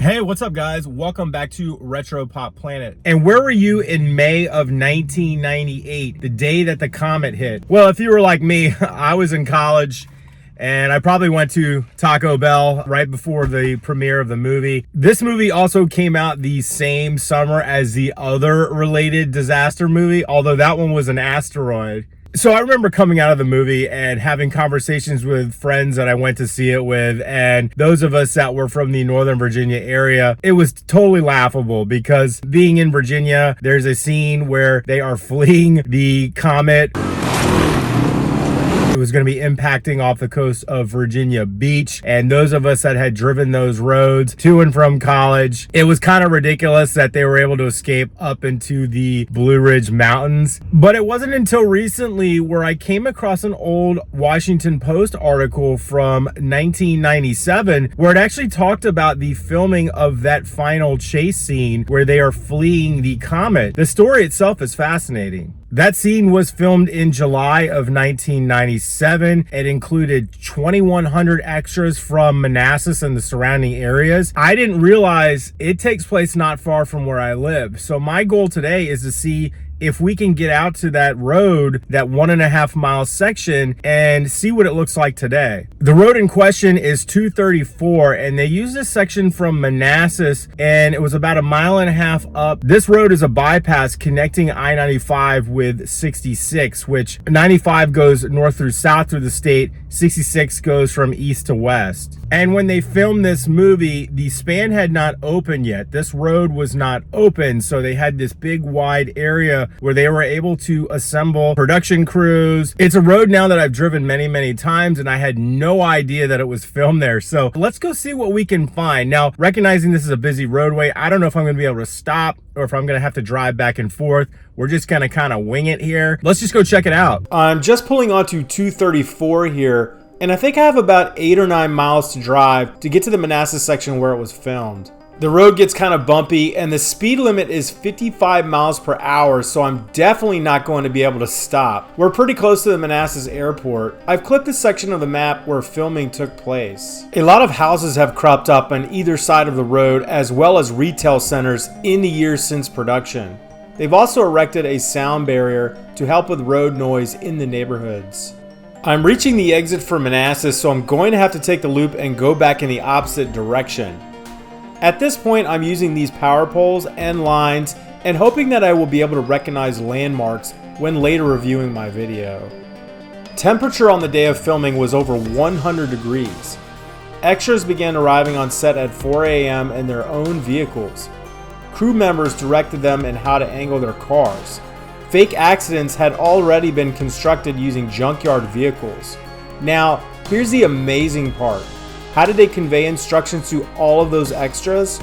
Hey, what's up guys? Welcome back to Retro Pop Planet. And where were you in May of 1998, the day that the comet hit? Well, if you were like me, I was in college and I probably went to Taco Bell right before the premiere of the movie. This movie also came out the same summer as the other related disaster movie, although that one was an asteroid. So I remember coming out of the movie and having conversations with friends that I went to see it with, and those of us that were from the Northern Virginia area, it was totally laughable because being in Virginia, there's a scene where they are fleeing the comet. It was going to be impacting off the coast of Virginia Beach, and those of us that had driven those roads to and from college, it was kind of ridiculous that they were able to escape up into the Blue Ridge Mountains. But it wasn't until recently where I came across an old Washington Post article from 1997 where it actually talked about the filming of that final chase scene where they are fleeing the comet. The story itself is fascinating. That scene was filmed in July of 1997. It included 2,100 extras from Manassas and the surrounding areas. I didn't realize it takes place not far from where I live. So my goal today is to see if we can get out to that road, that 1.5 mile section, and see what it looks like today. The road in question is 234, and they use this section from Manassas, and it was about 1.5 miles up. This road is a bypass connecting I-95 with 66, which 95 goes north through south through the state, 66 goes from east to west. And when they filmed this movie, the span had not opened yet. This road was not open, so they had this big wide area where they were able to assemble production crews. It's a road now that I've driven many times, and I had no idea that it was filmed there. So let's go see what we can find. Now, recognizing this is a busy roadway, I don't know if I'm gonna be able to stop or if I'm gonna have to drive back and forth. We're just gonna kind of wing it here. Let's just go check it out. I'm just pulling onto 234 here, and I think I have about 8 or 9 miles to drive to get to the Manassas section where it was filmed. The road gets kind of bumpy, and the speed limit is 55 miles per hour, so I'm definitely not going to be able to stop. We're pretty close to the Manassas airport. I've clipped a section of the map where filming took place. A lot of houses have cropped up on either side of the road, as well as retail centers in the years since production. They've also erected a sound barrier to help with road noise in the neighborhoods. I'm reaching the exit for Manassas, so I'm going to have to take the loop and go back in the opposite direction. At this point, I'm using these power poles and lines and hoping that I will be able to recognize landmarks when later reviewing my video. Temperature on the day of filming was over 100 degrees. Extras began arriving on set at 4 a.m. in their own vehicles. Crew members directed them in how to angle their cars. Fake accidents had already been constructed using junkyard vehicles. Now, here's the amazing part. How did they convey instructions to all of those extras?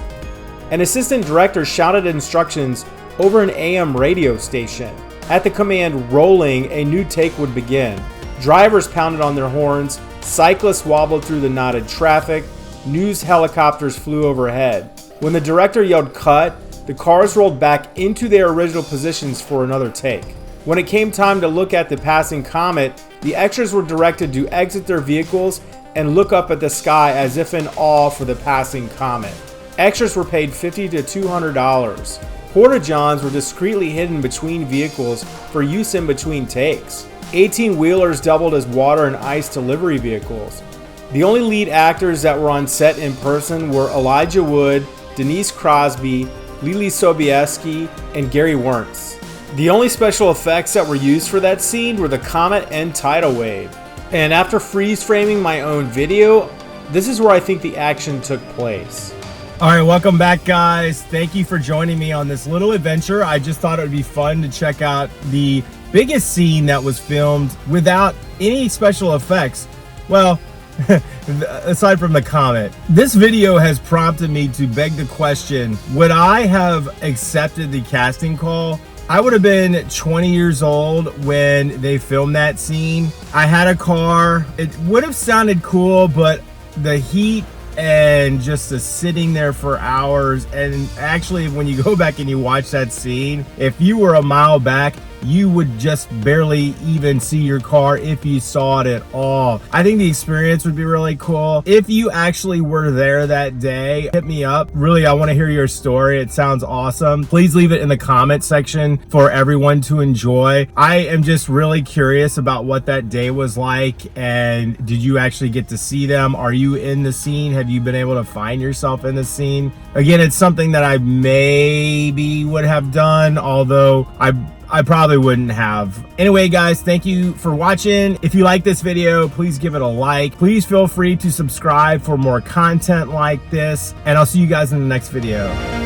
An assistant director shouted instructions over an AM radio station. At the command rolling, a new take would begin. Drivers pounded on their horns, cyclists wobbled through the knotted traffic, news helicopters flew overhead. When the director yelled cut, the cars rolled back into their original positions for another take. When it came time to look at the passing comet, the extras were directed to exit their vehicles and look up at the sky as if in awe for the passing comet. Extras were paid $50 to $200. Porta-johns were discreetly hidden between vehicles for use in between takes. 18-wheelers doubled as water and ice delivery vehicles. The only lead actors that were on set in person were Elijah Wood, Denise Crosby, Lily Sobieski, and Gary Wernz. The only special effects that were used for that scene were the comet and tidal wave. And after freeze framing my own video, this is where I think the action took place. All right, welcome back guys. Thank you for joining me on this little adventure. I just thought it would be fun to check out the biggest scene that was filmed without any special effects. Well, aside from the comet. This video has prompted me to beg the question, would I have accepted the casting call? I would have been 20 years old when they filmed that scene. I had a car. It would have sounded cool, but the heat and just the sitting there for hours, and actually when you go back and you watch that scene, if you were a mile back, you would just barely even see your car if you saw it at all. I think the experience would be really cool. If you actually were there that day, hit me up. Really, I want to hear your story. It sounds awesome. Please leave it in the comment section for everyone to enjoy. I am just really curious about what that day was like, and did you actually get to see them? Are you in the scene? Have you been able to find yourself in the scene? Again, it's something that I maybe would have done, although I probably wouldn't have. Anyway, guys, thank you for watching. If you like this video, please give it a like. Please feel free to subscribe for more content like this, and I'll see you guys in the next video.